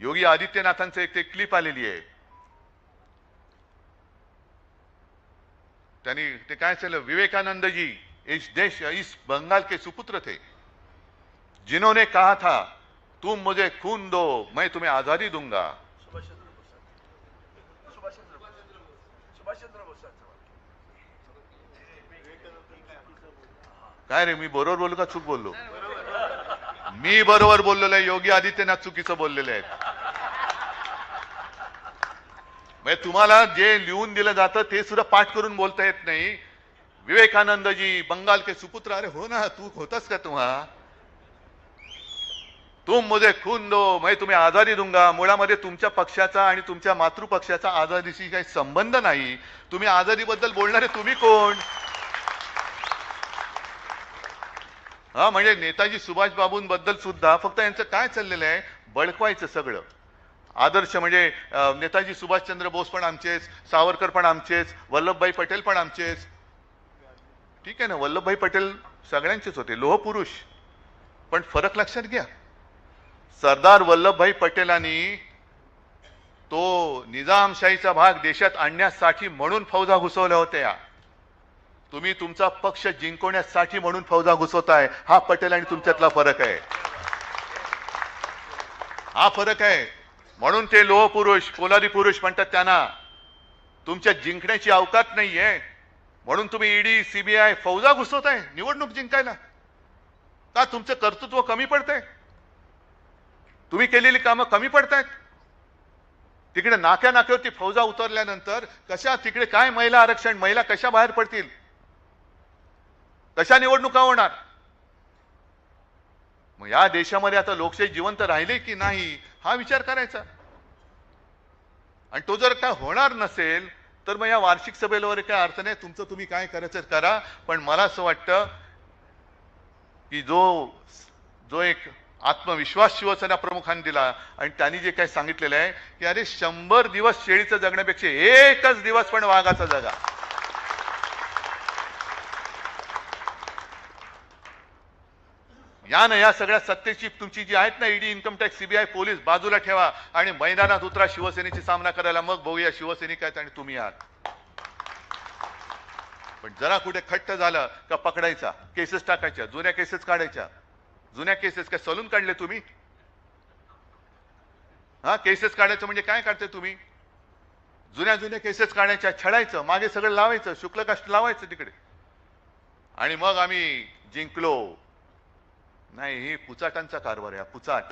योगी आदित्यनाथांचं एक ते क्लिप आलेली आहे. त्यांनी ते काय चाललं, विवेकानंद जी इस बंगाल के सुपुत्र थे जिन्होंने कहा था तुम मुझे खून दो मैं तुम्हें आजादी दूंगा. काय रे, मी बरोबर बोललो का चूक बोललो? मी बरोबर बोललेलो आहे, योगी आदित्यनाथ चुकीचं बोललेले आहेत. म्हणजे तुम्हाला जे लिहून दिलं जातं ते सुद्धा पाठ करून बोलता येत नाही. विवेकानंद जी बंगाल के सुपुत्र. अरे हो ना, तू होतास का तुम्हा? तुम मुझे खून दो मैं तुम्हें आजादी दूंगा. मुळामध्ये तुमच्या पक्षाचा आणि तुमच्या मातृपक्षाचा आजादीशी काही संबंध नाही. तुम्ही आजादीबद्दल बोलणारे तुम्ही कोण? हा, म्हणजे नेताजी सुभाष बाबूंबद्दल सुद्धा फक्त यांचं काय चाललेलं आहे, बळकवायचं सगळं. आदर्श म्हणजे नेताजी सुभाषचंद्र बोस पण आमचेच, सावरकर पण आमचेच, वल्लभभाई पटेल पण आमचेच. ठीक आहे ना, वल्लभभाई पटेल सगळ्यांचेच होते, लोहपुरुष. पण फरक लक्षात घ्या, सरदार वल्लभभाई पटेलांनी तो निजामशाहीचा भाग देशात आणण्यासाठी म्हणून फौजा घुसवल्या होत्या. तुम्ही तुमचा पक्ष जिंकवण्यासाठी म्हणून फौजा घुसवताय. हा पटेल आणि तुमच्यातला फरक आहे, हा फरक आहे. म्हणून ते लोहपुरुष, पोलादी पुरुष म्हणतात त्यांना. तुमच्या जिंकण्याची अवकात नाहीये म्हणून तुम्ही ईडी सीबीआय फौजा घुसवताय निवडणूक जिंकायला. का तुमचं कर्तृत्व कमी पडतंय? तुम्ही केलेली कामं कमी पडतायत? तिकडे नाक्या नाक्यावरती फौजा उतरल्यानंतर कशा तिकडे काय महिला आरक्षण, महिला कशा बाहेर पडतील, कशा निवडणुका होणार? मग या देशामध्ये आता लोकशाही जिवंत राहिले की नाही हा विचार करायचा. आणि तो जर काय होणार नसेल तर मग या वार्षिक सभेला वगैरे काय अर्थ नाही. तुमचं तुम्ही काय करायचं करा. पण मला असं वाटतं की जो एक आत्मविश्वास शिवसेना प्रमुखांनी दिला आणि त्यांनी जे काही सांगितलेलं आहे की अरे 100 दिवस शेळीचं जगण्यापेक्षा एकच दिवस पण वाघाचा जगा. या सगळ्या सत्तेची तुमची जी आहेत ना, ED, income tax, CBI, police बाजूला ठेवा आणि मैदानात उतरा शिवसेनेची सामना करायला. मग बघूया शिवसैनिक आहेत आणि तुम्ही आहात. पण जरा कुठे खट्ट झालं का पकडायचा, केसेस टाकायच्या, जुन्या केसेस काढायच्या. जुन्या केसेस काय सलून काढले तुम्ही? हा, केसेस काढायचं म्हणजे काय काढते तुम्ही? जुन्या केसेस काढायच्या, छळायचं, मागे सगळं लावायचं, शुक्लकाष्ट लावायचं तिकडे. आणि मग आम्ही जिंकलो. नाही, ही पुचाटांचा कारभार आहे, पुचाट.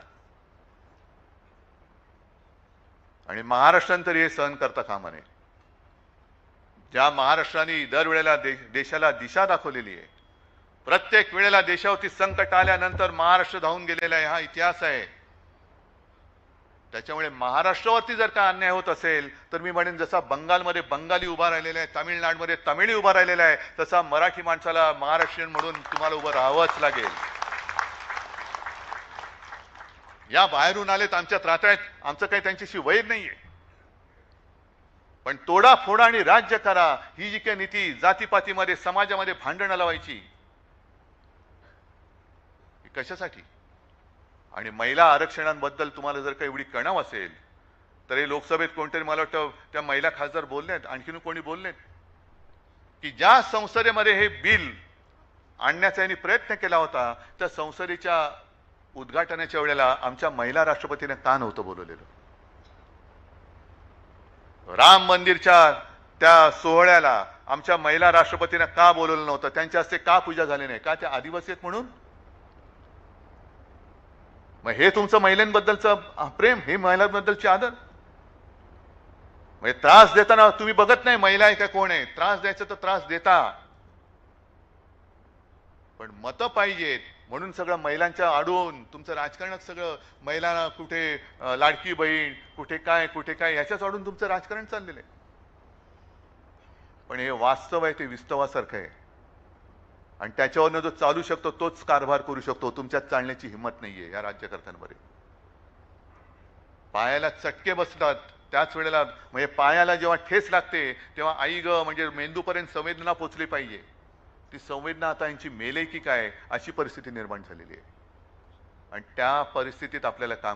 आणि महाराष्ट्रानं तरी हे सहन करता कामा नये. ज्या महाराष्ट्राने दरवेळेला देशाला दिशा दाखवलेली आहे, प्रत्येक वेळेला देशावरती संकट आल्यानंतर महाराष्ट्र धावून गेलेला आहे, हा इतिहास आहे. त्याच्यामुळे महाराष्ट्रावरती जर का अन्याय होत असेल तर मी म्हणेन जसा बंगालमध्ये बंगाली उभा राहिलेला आहे, तामिळनाडूमध्ये तमिळी उभा राहिलेला आहे, तसा मराठी माणसाला महाराष्ट्रीयन म्हणून तुम्हाला उभं राहावंच लागेल. या बाहेरून आलेत, आमच्यात राहतायत, आमचं काही त्यांच्याशी वैर नाहीये. पण तोडा फोडा आणि राज्य करा ही जी काही नीती जातीपातीमध्ये समाजामध्ये भांडणं लावायची, कशासाठी? आणि महिला आरक्षणाबद्दल तुम्हाला जर काही एवढी कणाव असेल तर हे लोकसभेत कोणतरी, मला वाटतं त्या महिला खासदार बोललेत, आणखीन कोणी बोललेत की ज्या संसदेमध्ये हे बिल आणण्याचा यांनी प्रयत्न केला होता त्या संसदेच्या उद्घाटनाच्या वेळेला आमच्या महिला राष्ट्रपतीने का नव्हतं बोलवलेलं? राम मंदिरच्या त्या सोहळ्याला आमच्या महिला राष्ट्रपतीने का बोलवलं नव्हतं? त्यांच्या हस्ते का पूजा झाली नाही? का त्या आदिवासी आहेत म्हणून? मग हे तुमचं महिलांबद्दलचं प्रेम, हे महिलांबद्दलची आदर? म्हणजे त्रास देताना तुम्ही बघत नाही महिला आहे का कोण आहे. त्रास द्यायचा तर त्रास देता, पण मतं पाहिजेत म्हणून सगळं महिलांच्या आडून तुमचं राजकारणात सगळं महिलांना कुठे लाडकी बहीण, कुठे काय ह्याच्याच आडून तुमचं राजकारण चाललेलं आहे. पण हे वास्तव आहे ते विस्तवासारखं आहे आणि त्याच्यावरनं जो चालू शकतो तोच कारभार करू शकतो. तुमच्यात चालण्याची हिंमत नाहीये या राज्यकर्त्यांमध्ये. पायाला चटके बसतात त्याच वेळेला, म्हणजे पायाला जेव्हा ठेस लागते तेव्हा आई ग म्हणजे मेंदूपर्यंत संवेदना पोचली पाहिजे. ती संवेदना आता यांची मेले की काय अशी परिस्थिती निर्माण झालेली आहे आणि त्या परिस्थितीत आपल्याला काम